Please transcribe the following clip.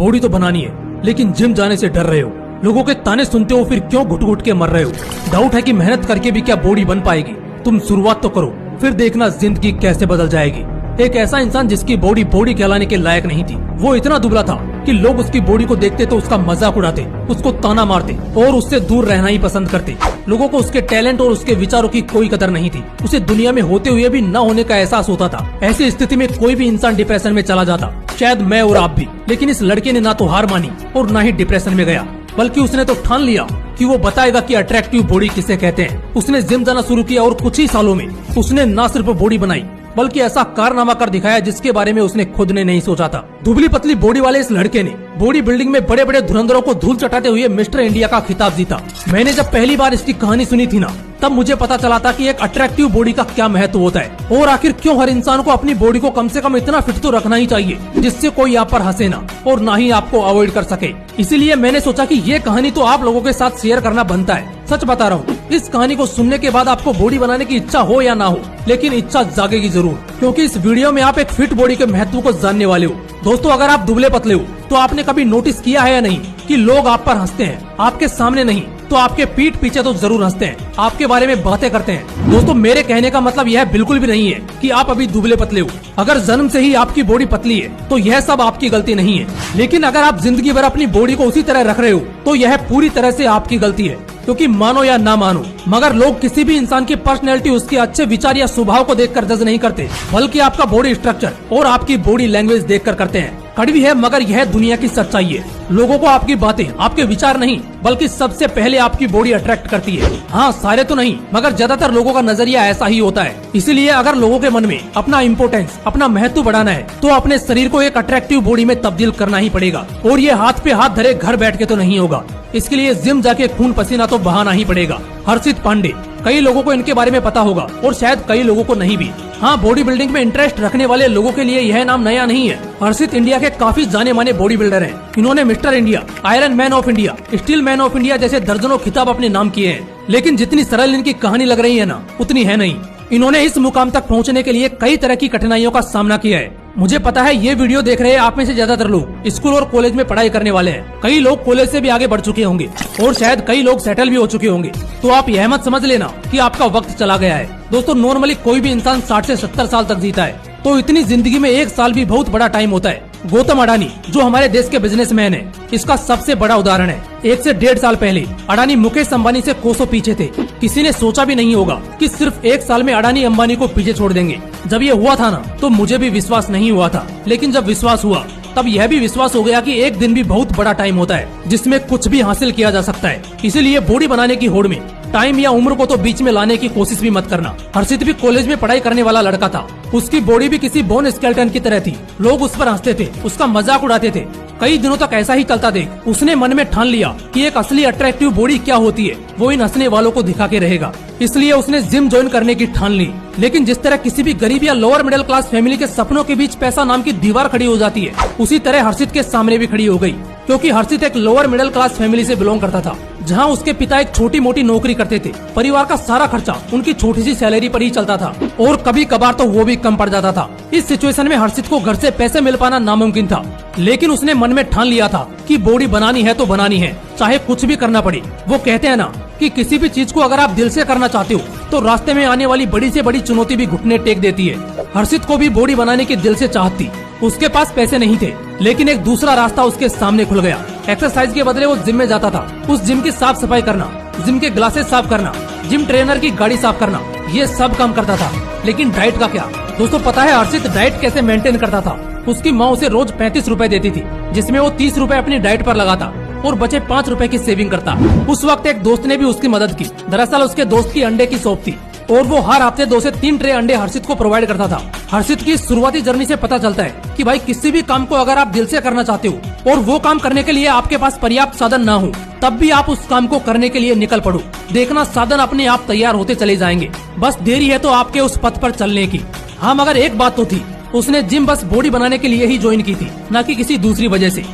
Body तो बनानी है, लेकिन जिम जाने से डर रहे हो। लोगों के ताने सुनते हो, फिर क्यों घुट घुट के मर रहे हो। डाउट है कि मेहनत करके भी क्या बॉडी बन पाएगी। तुम शुरुआत तो करो, फिर देखना जिंदगी कैसे बदल जाएगी। एक ऐसा इंसान जिसकी बॉडी बॉडी कहलाने के लायक नहीं थी, वो इतना दुबला था कि लोग उसकी बॉडी को देखते तो उसका मजाक उड़ाते, उसको ताना मारते और उससे दूर रहना ही पसंद करते। लोगों को उसके टैलेंट और उसके विचारों की कोई कदर नहीं थी। उसे दुनिया में होते हुए भी न होने का एहसास होता था। ऐसी स्थिति में कोई भी इंसान डिप्रेशन में चला जाता, शायद मैं और आप भी। लेकिन इस लड़के ने ना तो हार मानी और न ही डिप्रेशन में गया, बल्कि उसने तो ठान लिया कि वो बताएगा कि अट्रैक्टिव बॉडी किसे कहते हैं। उसने जिम जाना शुरू किया और कुछ ही सालों में उसने न सिर्फ बॉडी बनाई, बल्कि ऐसा कारनामा कर दिखाया जिसके बारे में उसने खुद ने नहीं सोचा था। दुबली पतली बॉडी वाले इस लड़के ने बॉडी बिल्डिंग में बड़े बड़े धुरंधरों को धूल चटाते हुए मिस्टर इंडिया का खिताब जीता। मैंने जब पहली बार इसकी कहानी सुनी थी ना, तब मुझे पता चला था कि एक अट्रैक्टिव बॉडी का क्या महत्व होता है और आखिर क्यों हर इंसान को अपनी बॉडी को कम से कम इतना फिट तो रखना ही चाहिए जिससे कोई आप पर हंसे ना और ना ही आपको अवॉइड कर सके। इसीलिए मैंने सोचा कि ये कहानी तो आप लोगों के साथ शेयर करना बनता है। सच बता रहा हूँ, इस कहानी को सुनने के बाद आपको बॉडी बनाने की इच्छा हो या ना हो, लेकिन इच्छा जागेगी जरूर, क्योंकि इस वीडियो में आप एक फिट बॉडी के महत्व को जानने वाले हो। दोस्तों, अगर आप दुबले पतले हो तो आपने कभी नोटिस किया है या नहीं कि लोग आप पर हंसते हैं, आपके सामने नहीं तो आपके पीठ पीछे तो जरूर हंसते हैं, आपके बारे में बातें करते हैं। दोस्तों, मेरे कहने का मतलब यह बिल्कुल भी नहीं है कि आप अभी दुबले पतले हो। अगर जन्म से ही आपकी बॉडी पतली है तो यह सब आपकी गलती नहीं है, लेकिन अगर आप जिंदगी भर अपनी बॉडी को उसी तरह रख रहे हो तो यह पूरी तरह से आपकी गलती है। क्योंकि मानो या ना मानो, मगर लोग किसी भी इंसान की पर्सनैलिटी उसके अच्छे विचार या स्वभाव को देखकर जज नहीं करते, बल्कि आपका बॉडी स्ट्रक्चर और आपकी बॉडी लैंग्वेज देखकर करते हैं। कड़वी है मगर यह दुनिया की सच्चाई है। लोगों को आपकी बातें, आपके विचार नहीं, बल्कि सबसे पहले आपकी बॉडी अट्रैक्ट करती है। हाँ, सारे तो नहीं, मगर ज्यादातर लोगों का नजरिया ऐसा ही होता है। इसीलिए अगर लोगों के मन में अपना इम्पोर्टेंस, अपना महत्व बढ़ाना है तो अपने शरीर को एक अट्रैक्टिव बॉडी में तब्दील करना ही पड़ेगा। और ये हाथ पे हाथ धरे घर बैठ के तो नहीं होगा। इसके लिए जिम जाके खून पसीना तो बहाना ही पड़ेगा। हर्षित पांडे, कई लोगों को इनके बारे में पता होगा और शायद कई लोगों को नहीं भी। हाँ, बॉडी बिल्डिंग में इंटरेस्ट रखने वाले लोगों के लिए यह नाम नया नहीं है। हर्षित इंडिया के काफी जाने माने बॉडी बिल्डर हैं। इन्होंने mister India, iron man of India, steel man of India जैसे दर्जनों खिताब अपने नाम किए हैं। लेकिन जितनी सरल इनकी कहानी लग रही है ना, उतनी है नहीं। इन्होंने इस मुकाम तक पहुंचने के लिए कई तरह की कठिनाइयों का सामना किया है। मुझे पता है ये वीडियो देख रहे आप में से ज्यादातर लोग स्कूल और कॉलेज में पढ़ाई करने वाले हैं। कई लोग कॉलेज से भी आगे बढ़ चुके होंगे और शायद कई लोग सेटल भी हो चुके होंगे। तो आप यह मत समझ लेना कि आपका वक्त चला गया है। दोस्तों, नॉर्मली कोई भी इंसान 60 से 70 साल तक जीता है, तो इतनी जिंदगी में एक साल भी बहुत बड़ा टाइम होता है। गौतम अडानी, जो हमारे देश के बिजनेसमैन है, इसका सबसे बड़ा उदाहरण है। 1 से 1.5 साल पहले अडानी मुकेश अंबानी से कोसों पीछे थे। किसी ने सोचा भी नहीं होगा कि सिर्फ 1 साल में अडानी अंबानी को पीछे छोड़ देंगे। जब ये हुआ था ना, तो मुझे भी विश्वास नहीं हुआ था, लेकिन जब विश्वास हुआ तब यह भी विश्वास हो गया कि एक दिन भी बहुत बड़ा टाइम होता है जिसमें कुछ भी हासिल किया जा सकता है। इसीलिए बॉडी बनाने की होड़ में टाइम या उम्र को तो बीच में लाने की कोशिश भी मत करना। हर्षित भी कॉलेज में पढ़ाई करने वाला लड़का था। उसकी बॉडी भी किसी बोन स्केलेटन की तरह थी। लोग उस पर हंसते थे, उसका मजाक उड़ाते थे। कई दिनों तक ऐसा ही चलता देख उसने मन में ठान लिया कि एक असली अट्रैक्टिव बॉडी क्या होती है वो इन हंसने वालों को दिखा के रहेगा। इसलिए उसने जिम ज्वाइन करने की ठान ली। लेकिन जिस तरह किसी भी गरीब या लोअर मिडिल क्लास फैमिली के सपनों के बीच पैसा नाम की दीवार खड़ी हो जाती है, उसी तरह हर्षित के सामने भी खड़ी हो गई। क्योंकि हर्षित एक लोअर मिडिल क्लास फैमिली से बिलोंग करता था, जहां उसके पिता एक छोटी मोटी नौकरी करते थे। परिवार का सारा खर्चा उनकी छोटी सी सैलरी पर ही चलता था और कभी कभार तो वो भी कम पड़ जाता था। इस सिचुएशन में हर्षित को घर से पैसे मिल पाना नामुमकिन था, लेकिन उसने मन में ठान लिया था कि बॉडी बनानी है तो बनानी है, चाहे कुछ भी करना पड़े। वो कहते हैं ना कि किसी भी चीज को अगर आप दिल से करना चाहते हो तो रास्ते में आने वाली बड़ी से बड़ी चुनौती भी घुटने टेक देती है। हर्षित को भी बॉडी बनाने की दिल से चाहत थी। उसके पास पैसे नहीं थे, लेकिन एक दूसरा रास्ता उसके सामने खुल गया। एक्सरसाइज के बदले वो जिम में जाता था। उस जिम की साफ सफाई करना, जिम के ग्लासेस साफ करना, जिम ट्रेनर की गाड़ी साफ करना, ये सब काम करता था। लेकिन डाइट का क्या? दोस्तों, पता है हर्षित डाइट कैसे मेंटेन करता था? उसकी माँ उसे रोज 35 रुपए देती थी, जिसमें वो 30 रुपए अपनी डाइट पर लगाता और बचे 5 रुपए की सेविंग करता। उस वक्त एक दोस्त ने भी उसकी मदद की। दरअसल उसके दोस्त की अंडे की शॉप थी और वो हर हफ्ते 2 से 3 ट्रे अंडे हर्षित को प्रोवाइड करता था। हर्षित की शुरुआती जर्नी से पता चलता है कि भाई किसी भी काम को अगर आप दिल से करना चाहते हो और वो काम करने के लिए आपके पास पर्याप्त साधन ना हो, तब भी आप उस काम को करने के लिए निकल पड़ो। देखना साधन अपने आप तैयार होते चले जाएंगे, बस देरी है तो आपके उस पथ पर चलने की। हाँ, मगर एक बात तो थी, उसने जिम बस बॉडी बनाने के लिए ही ज्वाइन की थी, न कि किसी दूसरी वजह से।